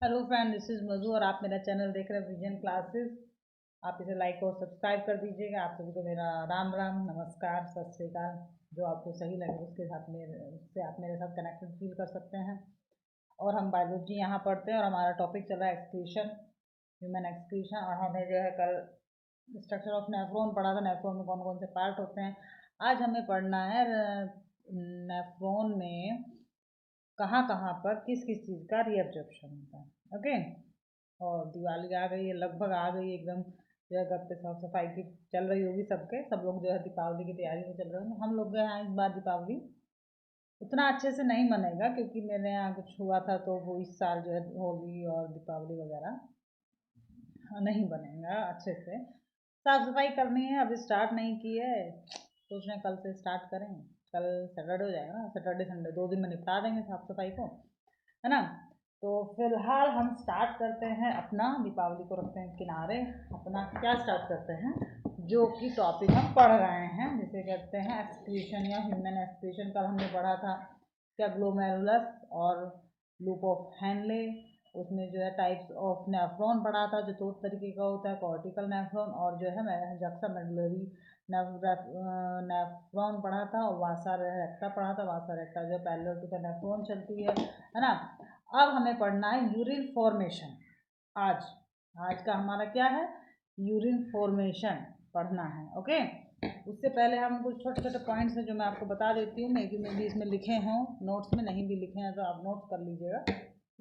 Hello friend, this is मधु और आप मेरा चैनल देख रहे हैं विजन क्लासेस। आप इसे लाइक और सब्सक्राइब कर दीजिएगा। आप सभी को मेरा राम राम, नमस्कार, सत श्री अकाल। जो आपको सही लगे उसके साथ उससे आप मेरे साथ कनेक्टेड फील कर सकते हैं। और हम बायोलॉजी यहाँ पढ़ते हैं और हमारा टॉपिक चल रहा है एक्सक्रीशन, ह्यूमन एक्सक्रीशन। और हमने जो है कल स्ट्रक्चर ऑफ नेफ्रॉन पढ़ा था, नेफ्रॉन में कौन कौन से पार्ट होते हैं। आज हमें पढ़ना है नेफ्रॉन में कहाँ कहाँ पर किस किस चीज़ का रीअब्जॉर्प्शन होता है। ओके, और दिवाली आ गई है, लगभग आ गई एकदम। जो है घर पे साफ सफाई की चल रही होगी सबके, सब लोग जो है दीपावली की तैयारी में चल रहे होंगे। हम लोग के यहाँ इस बार दीपावली उतना अच्छे से नहीं मनेगा, क्योंकि मेरे यहाँ कुछ हुआ था, तो वो इस साल जो है होली और दीपावली वगैरह नहीं बनेगा अच्छे से। साफ सफाई करनी है, अभी स्टार्ट नहीं की है, सोच रहे हैं कल से स्टार्ट करें। कल सैटरडे हो जाएगा ना, सैटरडे संडे 2 दिन में निपटा देंगे साफ सफाई को, है ना। तो फिलहाल हम स्टार्ट करते हैं अपना, दीपावली को रखते हैं किनारे। अपना क्या स्टार्ट करते हैं, जो कि टॉपिक हम पढ़ रहे हैं, जिसे कहते हैं एक्सक्रीशन या ह्यूमन एक्सक्रीशन। कल हमने पढ़ा था क्या, ग्लोमेरुलस और लूप ऑफ हैनले। उसमें जो है टाइप्स ऑफ नेफ्रॉन पढ़ा था, जो 2 तरीके का होता है, कॉर्टिकल नेफ्रॉन और जो है जक्सामेडुलरी नेफ्रॉन पढ़ा था, और वासा रेक्टा पढ़ा था। वासा रेक्टा जो पैरेलल टू द नेफ्रॉन चलती है ना। अब हमें पढ़ना है यूरिन फॉर्मेशन। आज आज का हमारा क्या है, यूरिन फॉर्मेशन पढ़ना है। ओके, उससे पहले हम कुछ छोटे छोटे पॉइंट्स हैं जो मैं आपको बता देती हूँ। मैं भी इसमें लिखे हों, नोट्स में नहीं भी लिखे हैं तो आप नोट्स कर लीजिएगा।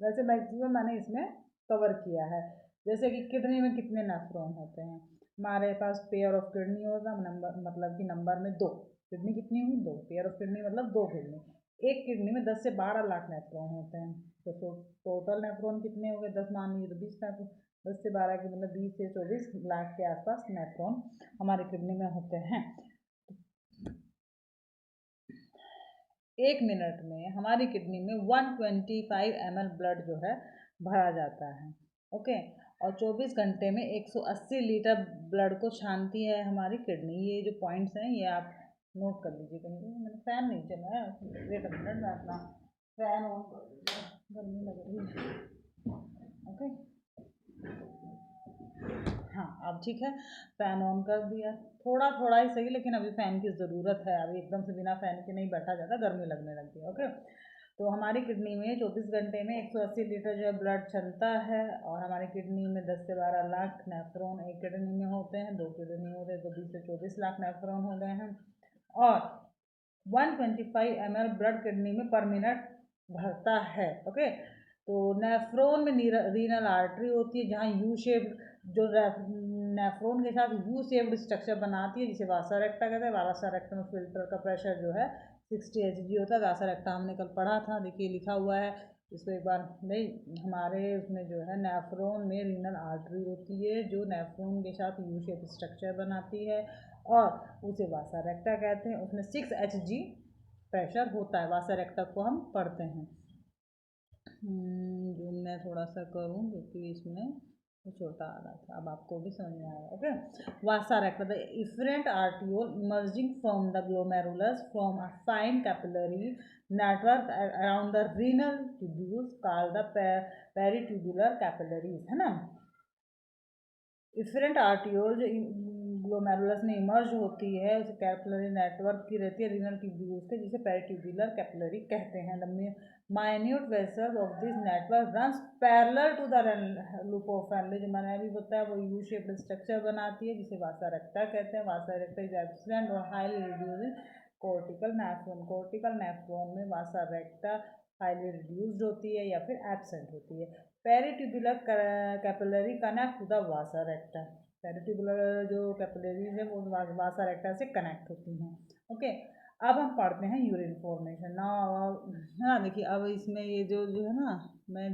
वैसे मैक्सिमम मैंने इसमें कवर किया है। जैसे कि किडनी में कितने नेफ्रॉन होते हैं, हमारे पास पेयर ऑफ किडनी होगा, मतलब कि नंबर में 2 किडनी। कितनी हुई, 2 पेयर ऑफ किडनी मतलब 2 किडनी। एक किडनी में 10 से 12 लाख नेफ्रॉन होते हैं। तो टोटल नेफ्रॉन कितने हो गए, 10 मान लीजिए तो 20 नेफ्रॉन। 10 से 12 के मतलब 20 से 24 लाख के आसपास नेफ्रॉन हमारी किडनी में होते हैं। 1 मिनट में हमारी किडनी में 125 ml ब्लड जो है भरा जाता है। ओके, और 24 घंटे में 180 लीटर ब्लड को छानती है हमारी किडनी। ये जो पॉइंट्स हैं ये आप नोट कर लीजिए। कहीं मैंने फ़ैन नहीं चला है, वेट अ मिनट, मैं अपना फ़ैन ऑन कर लीजिए, गर्मी लग रही है। ओके, हाँ अब ठीक है, फ़ैन ऑन कर दिया। थोड़ा थोड़ा ही सही, लेकिन अभी फ़ैन की ज़रूरत है। अभी एकदम से बिना फ़ैन के नहीं बैठा जाता, गर्मी लगने लगती है। ओके, तो हमारी किडनी में 24 घंटे में 180 लीटर जो है ब्लड चलता है, और हमारी किडनी में 10 से 12 लाख नेफ्रॉन एक किडनी में होते हैं। 2 किडनी होते हैं तो 20 से 24 लाख नेफ्रॉन हो गए हैं। और 125 ml ब्लड किडनी में पर मिनट भरता है। ओके, तो नेफ्रॉन में रीनल आर्टरी होती है, जहाँ यू शेप जो नेफ्रॉन के साथ यू शेप्ड स्ट्रक्चर बनाती है, जिसे वासा रेक्टा कहते हैं। वासा रेक्टा में फिल्टर का प्रेशर जो है 60 Hg होता है। वासा रेक्टा हमने कल पढ़ा था, देखिए लिखा हुआ है, इसको एक बार नहीं। हमारे उसमें जो है नेफ्रॉन में रीनल आर्टरी होती है, जो नेफ्रॉन के साथ यू शेप स्ट्रक्चर बनाती है, और उसे वासा रेक्टा कहते हैं। उसमें 6 Hg प्रेशर होता है। वासा रेक्टा को हम पढ़ते हैं। जूम मैं थोड़ा सा करूँ, क्योंकि इसमें छोटा आ रहा था, अब आपको भी समझ में आएगा। Okay, Vasa रेक्टा the efferent arteriole emerging from the glomerulus from a fine capillary network around the renal tubules called the peritubular capillaries, है ना। इफरेंट आर्टियोल जो ग्लोमेरुलस में इमर्ज होती है, उसे कैपिलरी नेटवर्क की रहती है रीनल ट्यूब्यूल्स के, जिसे पेरिट्यूबुलर कैपिलरी कहते हैं। Minute vessels of this network runs parallel to the loop of Henle, जो मैंने अभी बताया, वो यू शेप्ड स्ट्रक्चर बनाती है, जिसे वासा रेक्टा कहते हैं। वासा रेक्टा इज एब्सेंट और highly reduced cortical nephron. Cortical nephron में वासा रेक्टा हाईली रिड्यूस्ड होती है या फिर एब्सेंट होती है। Peritubular capillary connect to the vasa recta. Peritubular जो कैपिलरीज है वो वासा रेक्टा से कनेक्ट होती हैं। ओके, अब हम पढ़ते हैं यूरिन फॉर्मेशन ना। हाँ देखिए, अब इसमें ये जो जो है ना, मैं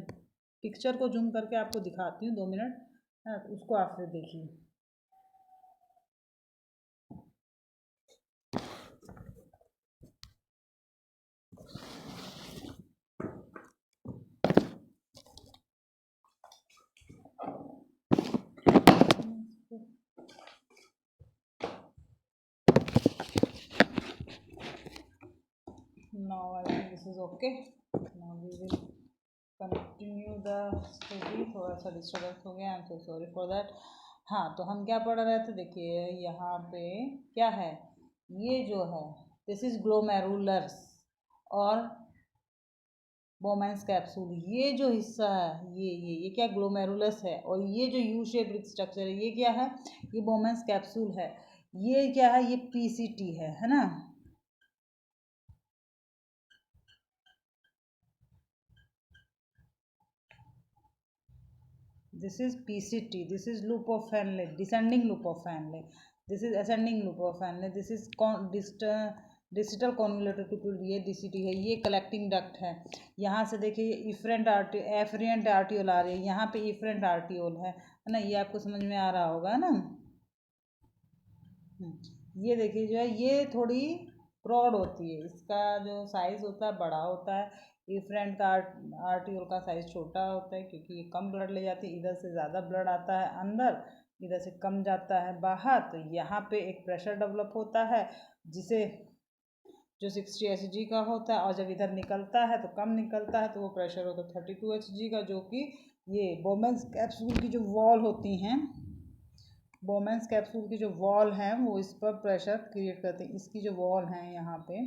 पिक्चर को जूम करके आपको दिखाती हूँ, 2 मिनट, हाँ, उसको आप फिर देखिए। Now I think this is okay. Now we will continue. Taking you the study, थोड़ा सा डिस्टर्बेंस हो गया, I am so sorry for that. हाँ, तो हम क्या पढ़ रहे थे, देखिए यहाँ पे क्या है, ये जो है दिस इज ग्लोमेरुलस और बोमेंस कैप्सूल, ये जो हिस्सा है ये क्या ग्लोमेरुलस है, और ये जो यू शेप स्ट्रक्चर है ये क्या है, ये बोमेंस कैप्सूल है। ये क्या है, ये पीसीटी है ना। This is PCT. This is loop of Henle, descending loop of Henle. This is ascending loop of Henle. This is distal convoluted tubule, ये DCT है। ये कलेक्टिंग डक्ट है। यहाँ से देखिए एफरेंट आर्टियोल आ रही है, यहाँ पे इफरेंट आर्टियोल है ना। ये आपको समझ में आ रहा होगा ना। ये देखिए जो है ये थोड़ी ब्रॉड होती है, इसका जो साइज होता है बड़ा होता है। इफरेंट का आर्टियोल का साइज छोटा होता है, क्योंकि ये कम ब्लड ले जाती है। इधर से ज़्यादा ब्लड आता है अंदर, इधर से कम जाता है बाहर। तो यहाँ पे एक प्रेशर डेवलप होता है जिसे जो 60 Hg का होता है, और जब इधर निकलता है तो कम निकलता है, तो वो प्रेशर होता है 32 Hg का, जो कि ये बोमेंस कैप्सूल की जो वॉल होती हैं, बोमेंस कैप्सूल की जो वॉल है वो इस पर प्रेशर क्रिएट करते हैं। इसकी जो वॉल है यहाँ पे,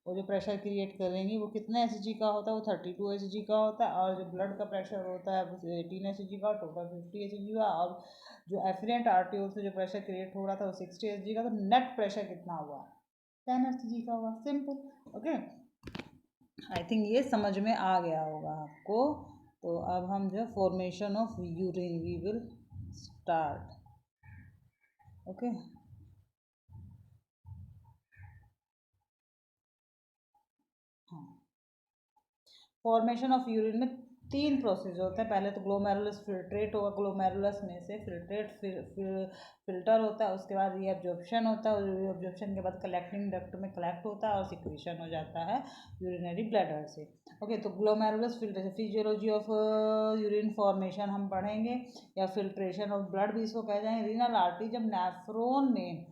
वो जो प्रेशर क्रिएट करेंगी वो कितने Hg का होता है, वो 32 Hg का होता है। और जो ब्लड का प्रेशर होता है वो 18 Hg का, टोटल 50 Hg का। और जो एफरेंट आर्टियोल से जो प्रेशर क्रिएट हो रहा था वो 60 Hg का। तो नेट प्रेशर कितना हुआ, 10 Hg का हुआ। Simple, okay. आई थिंक ये समझ में आ गया होगा आपको। तो अब हम जो formation of urine we will start, okay. हाँ, फॉर्मेशन ऑफ यूरिन में 3 प्रोसेस होते हैं। पहले तो ग्लोमेरुलस फिल्ट्रेट होगा, ग्लोमेरुलस में से फिल्ट्रेट फिल्टर होता है। उसके बाद रीअब्जॉर्प्शन होता है, और रीअब्जॉर्प्शन के बाद कलेक्टिंग डक्ट में कलेक्ट होता है और सिक्रीशन हो जाता है यूरिनरी ब्लैडर से। ओके, तो glomerulus filtration, physiology of urine formation हम पढ़ेंगे, या फिल्ट्रेशन ऑफ ब्लड भी इसको कह जाएंगे। रीनल आर्टरी जब नेफ्रॉन में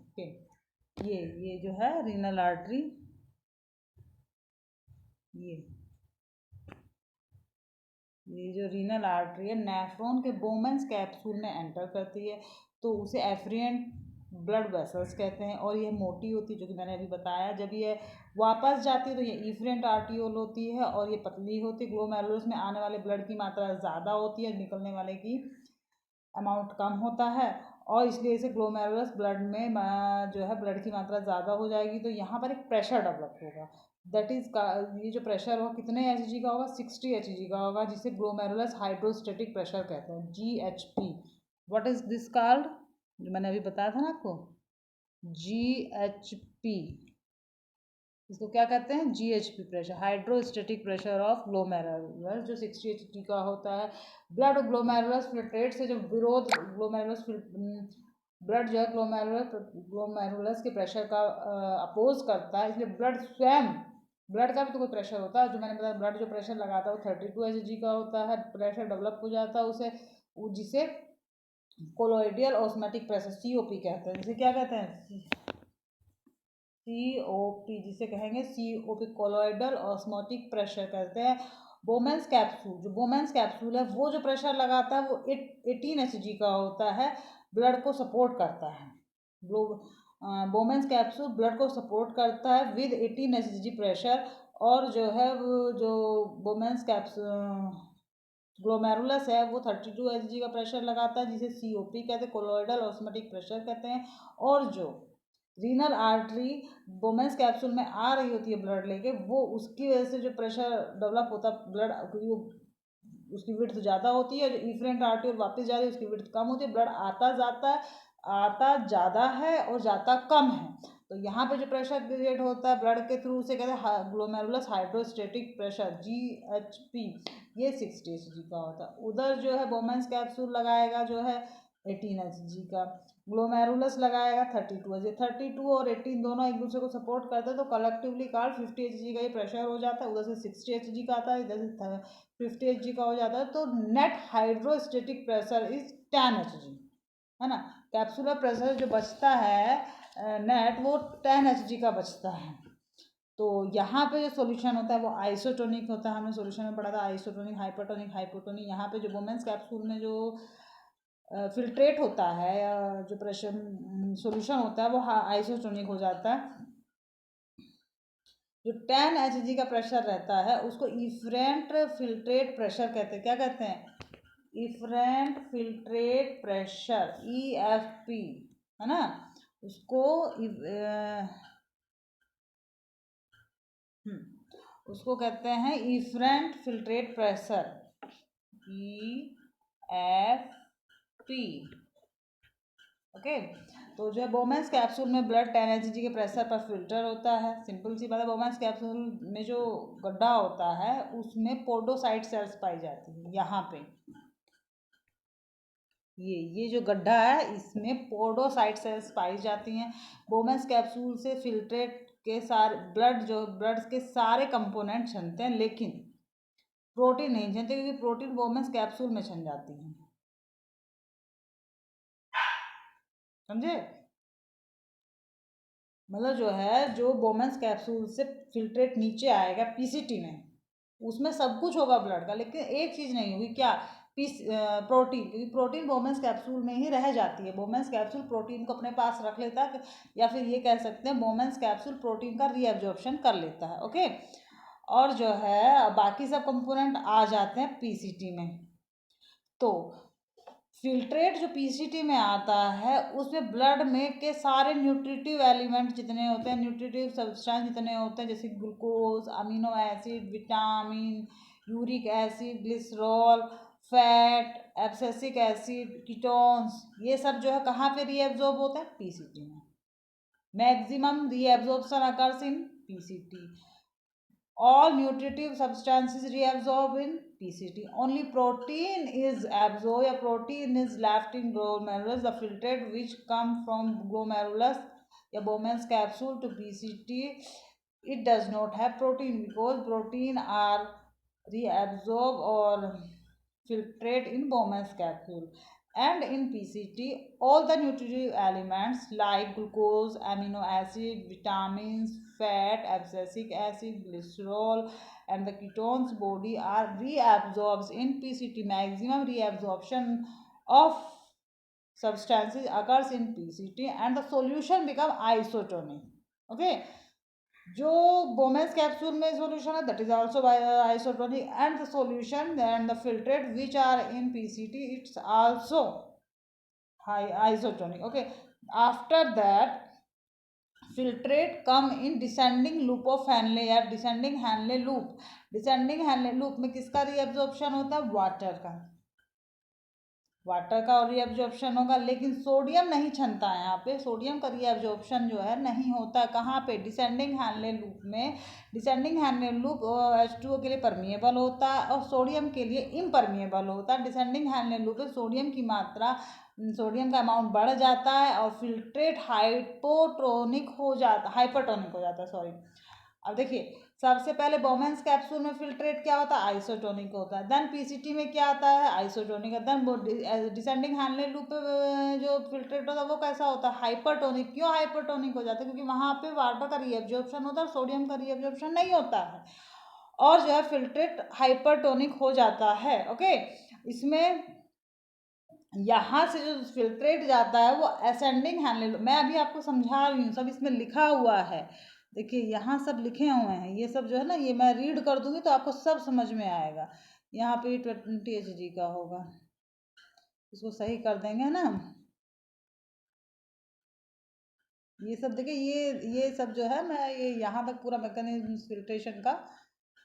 ये जो है रीनल आर्टरी, ये जो रीनल आर्टरी है नेफ्रॉन के बोमेंस कैप्सूल में एंटर करती है, तो उसे एफरेंट ब्लड वेसल्स कहते हैं। और ये मोटी होती है, जो कि मैंने अभी बताया। जब ये वापस जाती है तो ये इफरेंट आर्टियोल होती है, और ये पतली होती है। ग्लोमेरुलस में आने वाले ब्लड की मात्रा ज़्यादा होती है, निकलने वाले की अमाउंट कम होता है, और इसलिए इसे ग्लोमेरुलस ब्लड में जो है ब्लड की मात्रा ज़्यादा हो जाएगी। तो यहाँ पर एक प्रेशर डेवलप होगा, दैट इज ये जो प्रेशर होगा कितने Hg का होगा, 60 Hg का होगा, जिसे ग्लोमेरुलस हाइड्रोस्टेटिक प्रेशर कहते हैं, GHP। What is this called, जो मैंने अभी बताया था ना आपको, GHP। इसको क्या कहते हैं, GHP pressure, hydrostatic pressure of glomerulus, जो 60 Hg का होता है। ब्लड ग्लोमेरुलस फिल्ट्रेट से जो विरोध ग्लोमेरुलस ब्लड जो है ग्लोमेरुलस के प्रेशर का अपोज करता है, इसलिए ब्लड स्वयं, ब्लड का भी तो कोई प्रेशर होता है। जो मैंने बताया, ब्लड जो प्रेशर लगाता है वो 32 Hg का होता है, प्रेशर डेवलप हो जाता है उसे, जिसे कोलोइडियल ऑस्मोटिक प्रेशर, COP कहते हैं। जिसे क्या कहते हैं, COP, जिसे कहेंगे COP, कोलोइडल ऑस्मोटिक प्रेशर कहते हैं। बोमेंस कैप्सूल, जो बोमेंस कैप्सूल है वो जो प्रेशर लगाता है वो 18 Hg का होता है, ब्लड को सपोर्ट करता है। बोमेंस कैप्सूल ब्लड को सपोर्ट करता है विद 18 Hg प्रेशर। और जो है वो जो बोमेंस कैप्सूल ग्लोमेरुलस है वो 32 Hg का प्रेशर लगाता है, जिसे COP कहते हैं, कोलोइडल ऑस्मोटिक प्रेशर कहते हैं। और जो रीनल आर्टरी बोमेंस कैप्सूल में आ रही होती है ब्लड लेके, वो उसकी वजह से जो प्रेशर डेवलप होता है ब्लड, क्योंकि उसकी विड्थ ज़्यादा होती है। जो इफरेंट आर्टरी वापस जा रही है उसकी विड्थ कम होती है। ब्लड आता जाता है, आता ज़्यादा है और जाता कम है। तो यहाँ पे जो प्रेशर क्रिएट होता है ब्लड के थ्रू, उसे कहते हैं ग्लोमेरुलस हाइड्रोस्टेटिक प्रेशर, GHP। ये 60 Hg का होता है। उधर जो है बोमेंस कैप्सूल लगाएगा जो है 18 Hg का, ग्लोमेरुलस लगाएगा 32 Hg। 32 और 18 दोनों एक दूसरे को सपोर्ट करते हैं, तो कलेक्टिवली कॉल्ड 50 Hg का ये प्रेशर हो जाता है। उधर से 60 Hg का आता है, इधर से 50 Hg का हो जाता है। तो net hydrostatic pressure is 10 Hg, है ना। कैप्सूलर प्रेशर जो बचता है नेट, वो 10 Hg का बचता है। तो यहाँ पे जो सॉल्यूशन होता है वो आइसोटोनिक होता है। हमने सॉल्यूशन में पढ़ा था आइसोटोनिक, हाइपरटोनिक, हाइपोटोनिक। यहाँ पे जो बोमेंस कैप्सूल में जो फिल्ट्रेट होता है या जो प्रेशर सॉल्यूशन होता है वो आइसोटोनिक हो जाता है। जो 10 Hg का प्रेशर रहता है उसको इफरेंट फिल्ट्रेट प्रेशर कहते हैं। क्या कहते हैं? इफरेंट फिल्ट्रेट प्रेशर, EFP, है ना। उसको उसको कहते हैं efferent filtrate pressure, EFP। Okay. तो जो है बोमेंस कैप्सूल में ब्लड 10 Hg के प्रेशर पर फिल्टर होता है। सिंपल सी बात है, बोमेंस कैप्सूल में जो गड्ढा होता है उसमें पोडोसाइट सेल्स पाई जाती है। यहाँ पे ये जो गड्ढा है इसमें पोडोसाइट सेल्स पाई जाती हैं। बोमेंस कैप्सूल से फिल्ट्रेट के सारे ब्लड के सारे कंपोनेंट छनते हैं, लेकिन प्रोटीन नहीं छनते, क्योंकि प्रोटीन बोमेंस कैप्सूल में छन जाती है। समझे? मतलब जो है, जो बोमेंस कैप्सूल से फिल्ट्रेट नीचे आएगा पीसीटी में, उसमें सब कुछ होगा ब्लड का, लेकिन एक चीज़ नहीं होगी। क्या? प्रोटीन, क्योंकि प्रोटीन बोमेंस कैप्सूल में ही रह जाती है। बोमेंस कैप्सूल प्रोटीन को अपने पास रख लेता है, या फिर ये कह सकते हैं बोमेंस कैप्सूल प्रोटीन का रीएब्जॉर्प्शन कर लेता है। ओके। और जो है बाकी सब कंपोनेंट आ जाते हैं पीसीटी में। तो फिल्ट्रेट जो पीसीटी में आता है उसमें ब्लड में के सारे न्यूट्रिटिव एलिमेंट जितने होते हैं, न्यूट्रिटिव सब्सटेंस जितने होते हैं, जैसे glucose, amino acid, vitamin, uric acid, glycerol, fat, abscisic acid, ketones, ये सब जो है कहाँ पे रीएब्जॉर्ब होते हैं? पीसीटी में। Maximum reabsorption occurs in PCT. All nutritive substances reabsorb in PCT. Only protein is absorbed, या protein is left in glomerulus. The filtrate which come from glomerulus या Bowman's capsule to PCT, it does not have protein, because protein are reabsorbed or filtrate in Bowman's capsule. And in PCT, all the nutritive elements like glucose, amino acid, vitamins, fat, abscisic acid, glycerol, and the ketones body are reabsorbed in PCT. Maximum reabsorption of substances occurs in PCT, and the solution become isotonic. Okay. जो Bowman's capsule में solution है that is also isotonic, and the solution and the filtrate which are in PCT it's also isotonic. Okay. After that filtrate come in descending loop of Henle या descending Henle loop. Descending Henle loop में किसका reabsorption होता है? Water का reabsorption होगा, लेकिन sodium नहीं छनता है। यहाँ पे सोडियम का रीअब्जॉर्प्शन जो है नहीं होता। कहाँ पे? डिसेंडिंग हैनले लूप में। डिसेंडिंग हैनले लूप H2O के लिए परमिएबल होता है और सोडियम के लिए इम्परमिएबल होता है। डिसेंडिंग हैनले लूप में सोडियम की मात्रा, सोडियम का अमाउंट बढ़ जाता है और फिल्ट्रेट हाइपोटोनिक हो जाता, हाइपरटोनिक हो जाता है, सॉरी। अब देखिए, सबसे पहले बोमेंस कैप्सूल में फिल्ट्रेट क्या होता है? आइसोटोनिक होता है। देन पीसीटी में क्या आता है? Isotonic. Then descending Henle loop जो फिल्ट्रेट होता है वो कैसा होता है? हाइपरटोनिक। क्यों हाइपरटोनिक हो जाता है? क्योंकि वहाँ पे वाटर का रीअब्जॉर्प्शन होता है, सोडियम का रीअब्जॉर्प्शन नहीं होता है, और जो है फिल्ट्रेट हाइपरटोनिक हो जाता है। ओके। इसमें यहाँ से जो फिल्ट्रेट जाता है वो असेंडिंग हैनले, मैं अभी आपको समझा रही हूँ, सब इसमें लिखा हुआ है। देखिए यहाँ सब लिखे हुए हैं, ये सब जो है ना, ये मैं रीड कर दूंगी तो आपको सब समझ में आएगा। यहाँ पे 20 Hg का होगा, इसको सही कर देंगे ना। ये सब देखिए, ये सब जो है, मैं ये यहाँ तक पूरा मैकेनिज्म फिल्ट्रेशन का,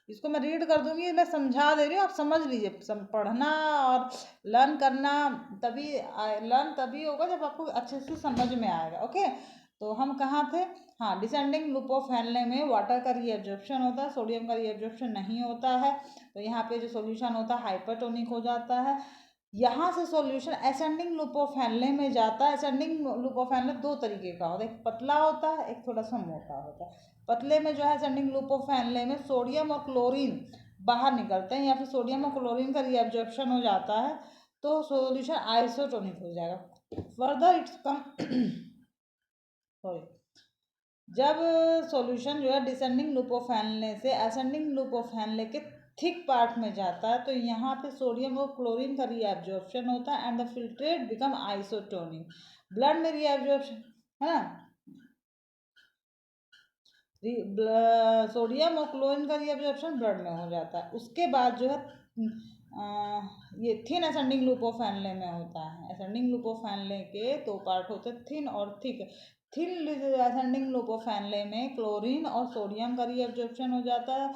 इसको मैं रीड कर दूंगी, मैं समझा दे रही हूँ, आप समझ लीजिए। पढ़ना और लर्न करना लर्न तभी होगा जब आपको अच्छे से समझ में आएगा। ओके। तो हम कहाँ थे? हाँ, डिसेंडिंग लूप ऑफ हैनले में वाटर का रीअब्जॉर्प्शन होता है, सोडियम का रीअब्जॉर्प्शन नहीं होता है। तो यहाँ पे जो सॉल्यूशन होता है हाइपरटोनिक हो जाता है। यहाँ से solution ascending loop of Henle में जाता है। असेंडिंग लूप ऑफ हैनले दो तरीके का होता है, एक पतला होता है, एक थोड़ा सा मोटा होता है। पतले में जो है असेंडिंग लूप ऑफ हैनले में सोडियम और क्लोरीन बाहर निकलते हैं, या फिर सोडियम और क्लोरीन का रीअब्जॉर्प्शन हो जाता है, तो सॉल्यूशन आइसोटोनिक हो जाएगा। फर्दर इट्स कम सॉरी जब सॉल्यूशन जो है डिसेंडिंग लूप ऑफ हेनले से असेंडिंग लूप ऑफ हेनले के थिक पार्ट में जाता है तो यहाँ पे सोडियम और क्लोरीन का रीएब्जॉर्प्शन होता है and the filtrate become isotonic. Blood में रीएब्जॉर्प्शन है ना, सोडियम और क्लोरीन का रीएब्जॉर्प्शन ब्लड में हो जाता है। उसके बाद जो है ये thin ascending loop of Henley में होता है। असेंडिंग लूप ऑफ हेनले के दो पार्ट होते हैं, थिन और thick. Thin ascending loop of Henley में क्लोरीन और सोडियम का रीएब्जॉर्प्शन हो जाता है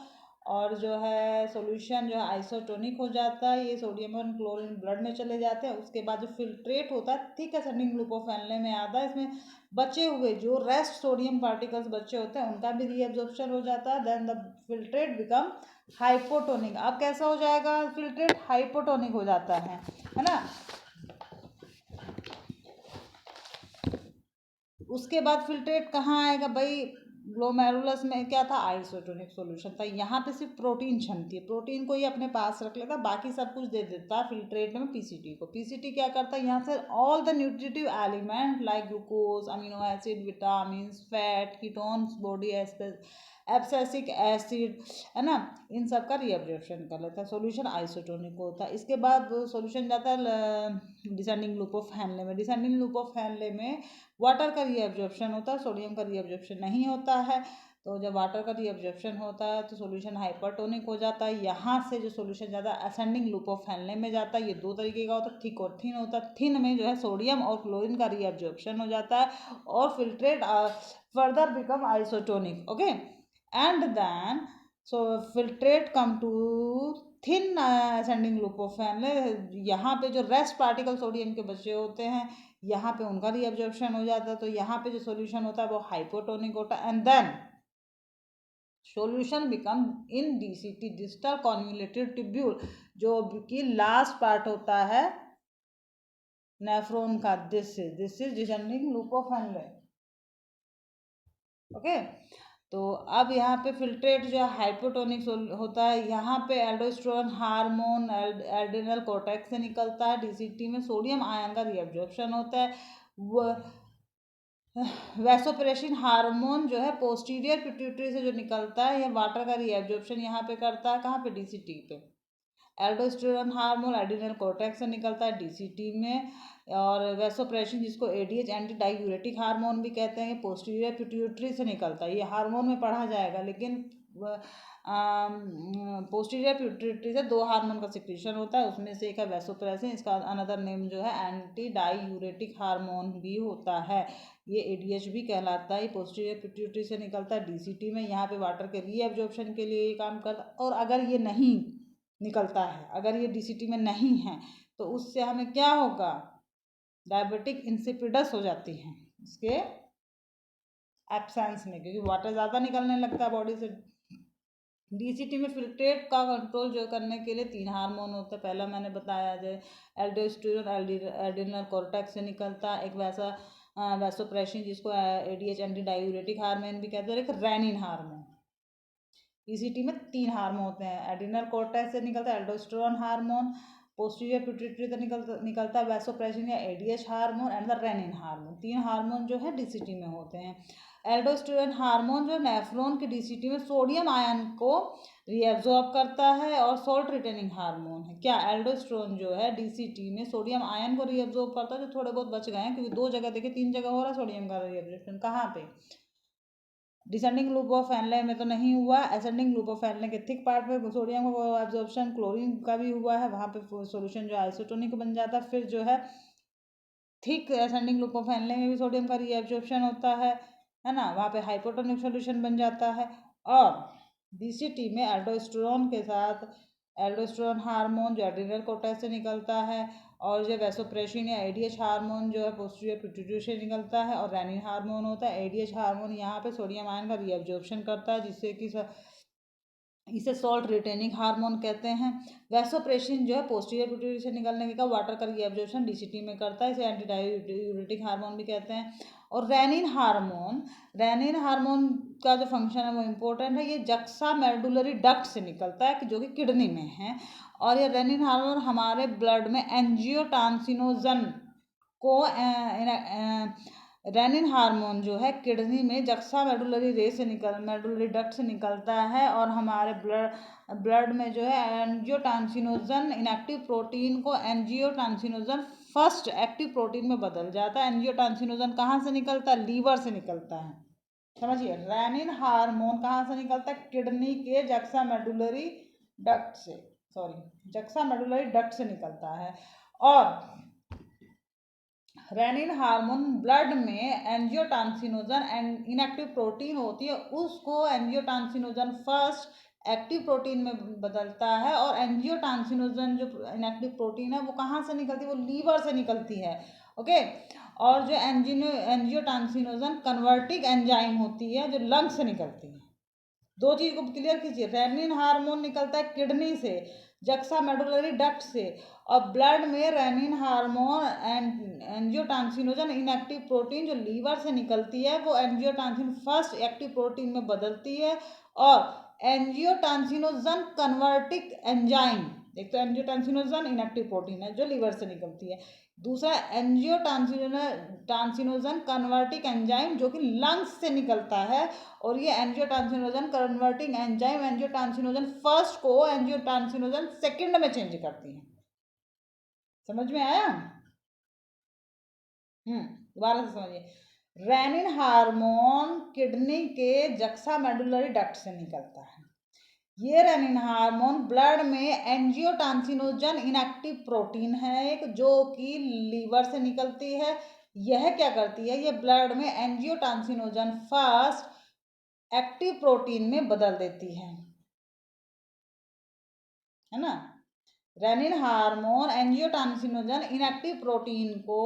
और जो है सॉल्यूशन जो है आइसोटोनिक हो जाता है। ये सोडियम और क्लोरीन ब्लड में चले जाते हैं। उसके बाद जो फिल्ट्रेट होता है thick ascending loop of Henley में आता है। इसमें बचे हुए जो रेस्ट सोडियम पार्टिकल्स बचे होते हैं उनका भी रीएब्जॉर्प्शन हो जाता है। Then the filtrate become hypotonic. अब कैसा हो जाएगा फिल्ट्रेट? हाइपोटोनिक हो जाता है ना। उसके बाद फिल्ट्रेट कहाँ आएगा भाई? ग्लोमेरुलस में क्या था? आइसोटोनिक सॉल्यूशन था। यहाँ पे सिर्फ प्रोटीन क्षमती है, प्रोटीन को ही अपने पास रख लेता, बाकी सब कुछ दे देता फिल्ट्रेट में पीसीटी को। पीसीटी क्या करता है? यहाँ से all the nutritive element like glucose, amino acid, vitamin, fat, ketones, body abscisic acid है ना, इन सब का रीअब्जॉर्प्शन कर लेता है। सॉल्यूशन आइसोटोनिक होता है। इसके बाद सॉल्यूशन जाता है डिसेंडिंग लूप ऑफ हेनले में। डिसेंडिंग लूप ऑफ हेनले में वाटर का रीअब्जॉर्प्शन होता है, सोडियम का रीअब्जॉर्प्शन नहीं होता है। तो जब वाटर का रीअब्जॉर्प्शन होता है तो सॉल्यूशन हाइपरटोनिक हो जाता है। यहाँ से जो सॉल्यूशन जाता है असेंडिंग लूप ऑफ हेनले में जाता है। ये दो तरीके का होता है, थिक और थिन होता है। थिन में जो है सोडियम और क्लोरीन का रीअब्जॉर्प्शन हो जाता है और filtrate further become isotonic. Okay, and then so filtrate come to thin ascending loop of Henle. यहाँ पे जो रेस्ट पार्टिकल सोडियम के बचे होते हैं यहाँ पे उनका रीअब्जॉर्प्शन हो जाता है। तो यहाँ पे जो सॉल्यूशन होता है वो हाइपोटोनिक होता है and then solution become in DCT, distal convoluted tubule, जो कि लास्ट पार्ट होता है नेफ्रॉन का। This is descending loop of Henle. Okay, तो अब यहाँ पे फिल्ट्रेट जो है हाइपोटोनिक होता है। यहाँ पे एल्डोस्टेरोन हार्मोन एड्रिनल कॉर्टेक्स से निकलता है। डीसीटी में सोडियम आयन का रीअब्जॉर्प्शन होता है। वैसोप्रेसिन हार्मोन जो है पोस्टीरियर पिट्यूटरी से जो निकलता है, यह वाटर का रीअब्जॉर्प्शन यहाँ पे करता है। कहाँ पे? डीसीटी पे। एल्डोस्टेरोन हार्मोन एड्रिनल कॉर्टेक्स से निकलता है डीसीटी में। और वैसोप्रेसिन जिसको एडीएच एंटी डायूरेटिक हार्मोन भी कहते हैं, ये पोस्टीरियर पिट्यूटरी से निकलता है। ये हार्मोन में पढ़ा जाएगा, लेकिन पोस्टीरियर पिट्यूटरी से दो हार्मोन का सिक्रीशन होता है, उसमें से एक है वैसोप्रेसिन, इसका अनदर नेम जो है एंटी डायूरेटिक हार्मोन भी होता है। ये एडीएच भी कहलाता है। ये पोस्टीरियर पिट्यूटरी से निकलता है डीसीटी में। यहाँ पे वाटर के रीअब्जॉर्प्शन के लिए ये काम करता है। और अगर ये नहीं निकलता है, अगर ये डीसीटी में नहीं है, तो उससे हमें क्या होगा? डायबिटिक इंसिपिडस हो जाती है इसके एब्सेंस में, क्योंकि वाटर ज़्यादा निकलने लगता है बॉडी से। डीसीटी में फिल्ट्रेट का कंट्रोल जो करने के लिए तीन हार्मोन होते हैं। पहला मैंने बताया जो एल्डोस्टेरोन एड्रिनल कॉर्टेक्स से निकलता है, एक वैसा वैसोप्रेसिन जिसको एडीएच एंटी डायूरेटिक हार्मोन भी कहते हैं, एक रेनिन हार्मोन। डीसीटी में तीन हार्मोन होते हैं। एड्रिनल कॉर्टेक्स से निकलता है एल्डोस्टेरोन हार्मोन, पोस्टीरियर पिट्यूटरी से निकलता है वैसोप्रेसिन या ADH hormone and the renin hormone. तीन हार्मोन जो है डीसीटी में होते हैं। एल्डोस्टेरोन हार्मोन जो नेफ्रॉन के डीसीटी में सोडियम आयन को रीअब्जॉर्ब करता है और सॉल्ट रिटेनिंग हार्मोन है। क्या? एल्डोस्टेरोन जो है डीसीटी में सोडियम आयन को रीअब्जॉर्ब करता है, जो थोड़े बहुत बच गए हैं, क्योंकि दो जगह देखिए, तीन जगह हो रहा है सोडियम का रीअब्जॉर्प्शन। कहाँ पे? डिसेंडिंग लूप ऑफ हेनले में तो नहीं हुआ। असेंडिंग लूप ऑफ हेनले के थिक पार्ट में सोडियम का एब्जॉर्प्शन क्लोरीन का भी हुआ है, वहाँ पे सॉल्यूशन जो आइसोटोनिक बन जाता है। फिर जो है thick ascending loop of Henley में भी सोडियम का रीअब्जॉर्प्शन होता है ना, वहाँ पे हाइपोटोनिक सॉल्यूशन बन जाता है। और डीसीटी में एल्डोस्टेरोन के साथ एल्डोस्टेरोन हार्मोन जो एड्रिनल कॉर्टेक्स से निकलता है, और जो वैसोप्रेसिन या एडीएच हार्मोन जो है पोस्टीरियर पिट्यूटरी से निकलता है, और रेनिन हार्मोन होता है। एडीएच हार्मोन यहाँ पे सोडियम आयन का रीअब्जॉर्प्शन करता है, जिससे कि इसे सॉल्ट रिटेनिंग हार्मोन कहते हैं। वैसोप्रेसिन जो है पोस्टीरियर पिट्यूटरी से निकलने के बाद वाटर का रीअब्जॉर्प्शन डीसीटी में करता है, इसे एंटी डायूरेटिक हार्मोन भी कहते हैं। और रेनिन हार्मोन का जो फंक्शन है वो इम्पोर्टेंट है। ये जक्सा मेडुलरी डक्ट से निकलता है, जो कि किडनी में है। और ये रेनिन हार्मोन हमारे ब्लड में एंजियोटेंसिनोजन को रेनिन हार्मोन जो है किडनी में जक्सा मेडुलरी डक्ट से निकलता है और हमारे ब्लड में जो है एंजियोटेंसिनोजन इनएक्टिव प्रोटीन को एंजियोटेंसिनोजन फर्स्ट एक्टिव प्रोटीन में बदल जाता है। एंजियोटेंसिनोजन कहाँ से निकलता है? लीवर से निकलता है। समझिए, रेनिन हार्मोन कहाँ से निकलता है? किडनी के जक्सा मेडुलरी डक्ट से निकलता है। और रेनिन हार्मोन ब्लड में एंजियोटेंसिनोजन इनएक्टिव प्रोटीन होती है, उसको एंजियोटेंसिनोजन फर्स्ट एक्टिव प्रोटीन में बदलता है। और एंजियोटेंसिनोजन जो इनएक्टिव प्रोटीन है वो कहाँ से निकलती है? वो लीवर से निकलती है। ओके। और जो एंजियोटेंसिनोजन कन्वर्टिंग एंजाइम होती है जो लंग्स से निकलती है। दो चीज को क्लियर कीजिए, रेनिन हार्मोन निकलता है किडनी से, जक्सा मेडुलरी डक्ट से, और ब्लड में renin hormone and angiotensinogen inactive protein जो लीवर से निकलती है वो एंजियोटेंसिन फर्स्ट एक्टिव प्रोटीन में बदलती है। और एंजियोटेंसिनोजन कन्वर्टिंग एंजाइम, एक तो एंजियोटेंसिनोजन इनएक्टिव प्रोटीन है जो लीवर से निकलती है, दूसरा एंजियोटेंसिनोजन कन्वर्टिंग एंजाइम जो कि लंग्स से निकलता है। और ये angiotensinogen converting enzyme angiotensinogen first को एंजियोटेंसिनोजन सेकंड में चेंज करती है। समझ में आया? दोबारा से समझिए, रेनिन हार्मोन किडनी के जक्सा मेडुलरी डक्ट से निकलता है। ये रेनिन हार्मोन ब्लड में एंजियोटेंसिनोजन इनएक्टिव प्रोटीन है एक, जो कि लीवर से निकलती है। यह क्या करती है? ये ब्लड में एंजियोटेंसिनोजन फर्स्ट एक्टिव प्रोटीन में बदल देती है ना। Renin hormone angiotensinogen inactive protein को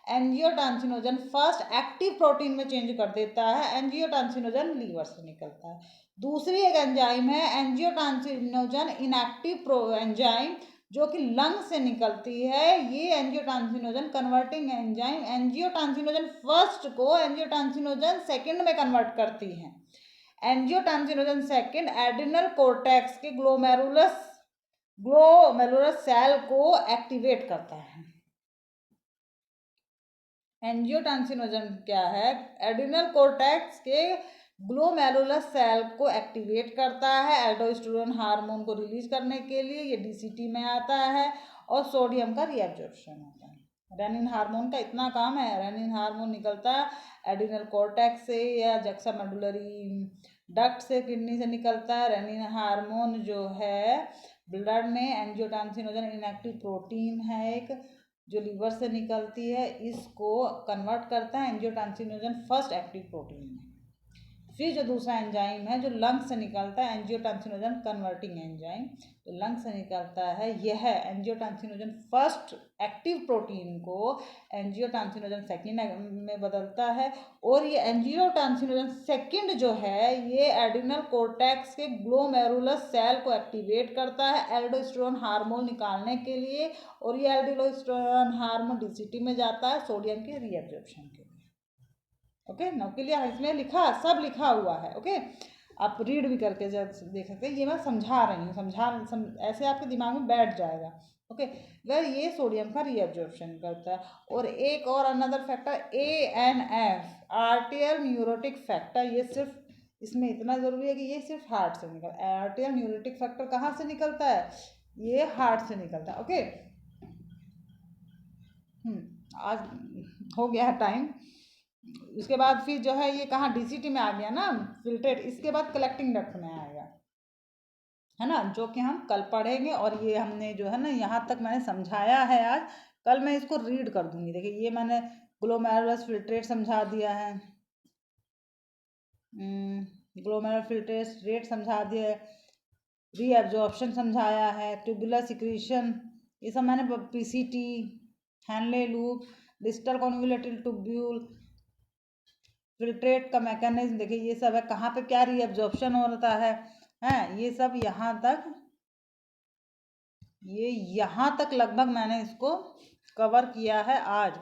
एंजियोटेंसिनोजन फर्स्ट एक्टिव प्रोटीन में चेंज कर देता है। एंजियोटेंसिनोजन लीवर से निकलता है। दूसरी एक एंजाइम है एंजियोटेंसिनोजन इनएक्टिव एंजाइम जो कि लंग से निकलती है। ये angiotensinogen converting enzyme angiotensinogen first को एंजियोटेंसिनोजन सेकंड में कन्वर्ट करती है। एंजियोटेंसिनोजन सेकंड एड्रिनल कोर्टेक्स के ग्लोमेरुलस सेल को एक्टिवेट करता है। एंजियोटेंसिनोजन क्या है? एड्रिनल कोर्टेक्स के ग्लोमेरुलस सेल को एक्टिवेट करता है एल्डोस्टेरोन हार्मोन को रिलीज करने के लिए। ये डीसीटी में आता है और सोडियम का रीअब्जॉर्प्शन होता है। रेनिन हार्मोन का इतना काम है। रेनिन हार्मोन निकलता है एड्रिनल कोर्टेक्स से या जक्सा मेडुलरी डक्ट से, किडनी से निकलता है। रेनिन हार्मोन जो है ब्लड में एंजियोटेंसिनोजन इनएक्टिव प्रोटीन है एक, जो लीवर से निकलती है, इसको कन्वर्ट करता है एंजियोटेंसिनोजन फर्स्ट एक्टिव प्रोटीन में। फिर जो दूसरा एंजाइम है जो लंग से निकलता है एंजियोटेंसिनोजन कन्वर्टिंग एंजाइम, तो लंग से निकलता है, यह एंजियोटेंसिनोजन फर्स्ट एक्टिव प्रोटीन को एंजियोटेंसिनोजन सेकंड में बदलता है। और ये एंजियोटेंसिनोजन सेकंड जो है ये एड्रिनल कोर्टेक्स के ग्लोमेरुलस सेल को एक्टिवेट करता है एल्डोस्टेरोन हार्मोन निकालने के लिए। और ये एल्डोस्टेरोन हार्मोन डीसीटी में जाता है सोडियम के रीअब्जॉर्प्शन के लिए। ओके, नौ के लिए इसमें लिखा, सब लिखा हुआ है। ओके, आप रीड भी करके देख सकते हैं। ये मैं समझा रही हूँ, ऐसे आपके दिमाग में बैठ जाएगा। ओके, वह ये सोडियम का रीअब्जॉर्प्शन करता है। और एक और another factor ANF आर्टियल neurotic factor, ये सिर्फ इसमें इतना ज़रूरी है कि ये सिर्फ हार्ट से निकलता है। आर्टियल न्यूरोटिक फैक्टर कहाँ से निकलता है? ये हार्ट से निकलता है। ओके, आज हो गया है टाइम। इसके बाद फिर जो है ये कहाँ डीसीटी में आ गया ना, फिल्ट्रेट। इसके बाद कलेक्टिंग डक्ट में आएगा, है ना, जो कि हम कल पढ़ेंगे। और ये हमने जो है ना यहाँ तक मैंने समझाया है आज, कल मैं इसको रीड कर दूंगी। देखिए, ये मैंने ग्लोमेरुलस फिल्ट्रेट समझा दिया है, ग्लोमेरुलर फिल्ट्रेट रेट समझा दिया है, रीअब्जॉर्प्शन समझाया है, ट्यूबुलर सिक्रीशन, ये सब मैंने PCT, Henle loop, distal convoluted tubule, filtrate का मैकेनिज्म, देखिए ये सब है। कहाँ पे क्या रीअब्जॉर्प्शन होता है ये सब यहाँ तक लगभग मैंने इसको कवर किया है आज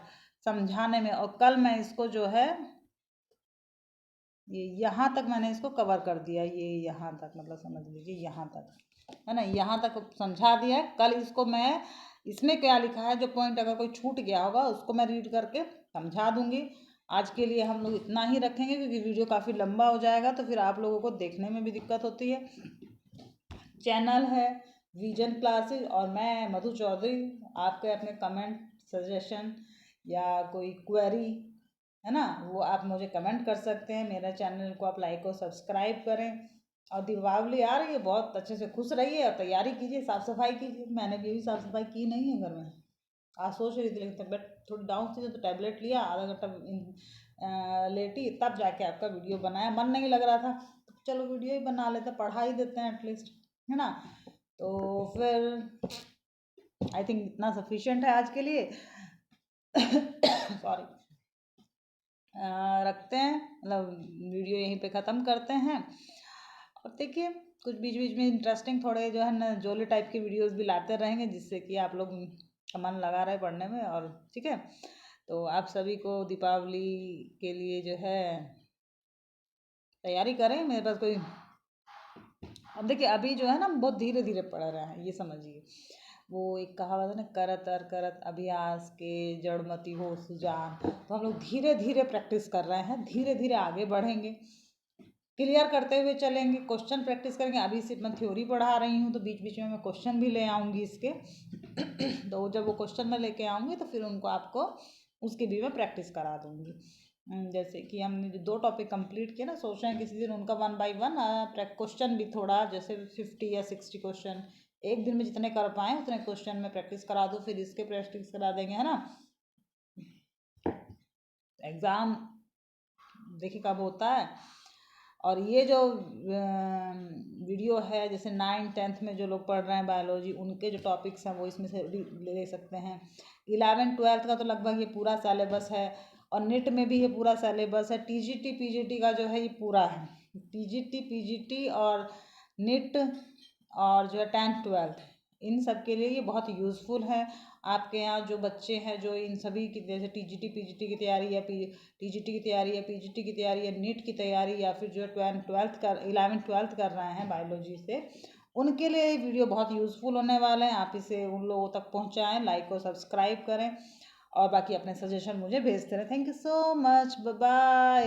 समझाने में। और कल मैं इसको जो है ये यहाँ तक मैंने इसको कवर कर दिया, ये यहाँ तक, मतलब समझ लीजिए यहाँ तक, है ना, यहाँ तक समझा दिया है। कल इसको मैं, इसमें क्या लिखा है जो पॉइंट अगर कोई छूट गया होगा उसको मैं रीड करके समझा दूंगी। आज के लिए हम लोग इतना ही रखेंगे, क्योंकि वीडियो काफ़ी लंबा हो जाएगा तो फिर आप लोगों को देखने में भी दिक्कत होती है। चैनल है विजन क्लासेस और मैं मधु चौधरी। आपके अपने कमेंट, सजेशन या कोई क्वेरी है ना, वो आप मुझे कमेंट कर सकते हैं। मेरा चैनल को आप लाइक और सब्सक्राइब करें। और दीपावली आ रही है, बहुत अच्छे से खुश रहिए और तैयारी कीजिए, साफ़ सफाई कीजिए। मैंने भी साफ़ सफाई की नहीं है घर में, आज सोच रही थी, लेकिन तबियत थोड़ी डाउन थी तो टैबलेट लिया, आधा घंटा लेटी, तब जाके आपका वीडियो बनाया। मन नहीं लग रहा था तो चलो वीडियो ही बना लेते, पढ़ा ही देते हैं एटलीस्ट, है ना। तो फिर आई थिंक इतना सफिशिएंट है आज के लिए। सॉरी, रखते हैं, मतलब वीडियो यहीं पे ख़त्म करते हैं। और देखिए कुछ बीच बीच में इंटरेस्टिंग थोड़े जो है ना जोली टाइप की वीडियोस भी लाते रहेंगे, जिससे कि आप लोग का मन लगा रहे पढ़ने में। और ठीक है, तो आप सभी को दीपावली के लिए जो है तैयारी करें। मेरे पास कोई, अब देखिए अभी जो है ना बहुत धीरे धीरे पढ़ रहे हैं, ये समझिए। वो एक कहावत है ना, करत अर करत अभ्यास के जड़मति हो सुजान। तो हम लोग धीरे धीरे प्रैक्टिस कर रहे हैं, धीरे धीरे आगे बढ़ेंगे, क्लियर करते हुए चलेंगे। क्वेश्चन प्रैक्टिस करेंगे। अभी सिर्फ मैं थ्योरी पढ़ा रही हूँ, तो बीच बीच में मैं क्वेश्चन भी ले आऊँगी इसके। तो जब वो क्वेश्चन मैं लेके आऊँगी तो फिर उनको आपको उसकी भी मैं प्रैक्टिस करा दूँगी। जैसे कि हमने जो 2 टॉपिक कंप्लीट किए ना, सोच रहे हैं किसी दिन उनका 1 बाय 1 क्वेश्चन भी थोड़ा, जैसे 50 या 60 क्वेश्चन एक दिन में जितने कर पाएँ उतने क्वेश्चन में प्रैक्टिस करा दूँ, फिर इसके प्रैक्टिस करा देंगे, है ना। एग्ज़ाम देखिए कब होता है। और ये जो वीडियो है, जैसे 9th 10th में जो लोग पढ़ रहे हैं बायोलॉजी, उनके जो टॉपिक्स हैं वो इसमें से ले सकते हैं। 11th 12th का तो लगभग ये पूरा सिलेबस है, और नीट में भी ये पूरा सिलेबस है। टीजीटी पीजीटी का जो है ये पूरा है, टीजीटी पीजीटी और नीट और जो है 10th 12th, इन सब के लिए ये बहुत यूज़फुल है। आपके यहाँ जो बच्चे हैं जो इन सभी की, जैसे टीजीटी पीजीटी की तैयारी या टीजीटी की तैयारी या पीजीटी की तैयारी या नीट की तैयारी, या फिर जो 12th कर 11th 12th कर रहे हैं बायोलॉजी से, उनके लिए ये वीडियो बहुत यूज़फुल होने वाले हैं। आप इसे उन लोगों तक पहुँचाएँ, लाइक और सब्सक्राइब करें, और बाकी अपने सजेशन मुझे भेजते रहें। Thank you so much, bye bye.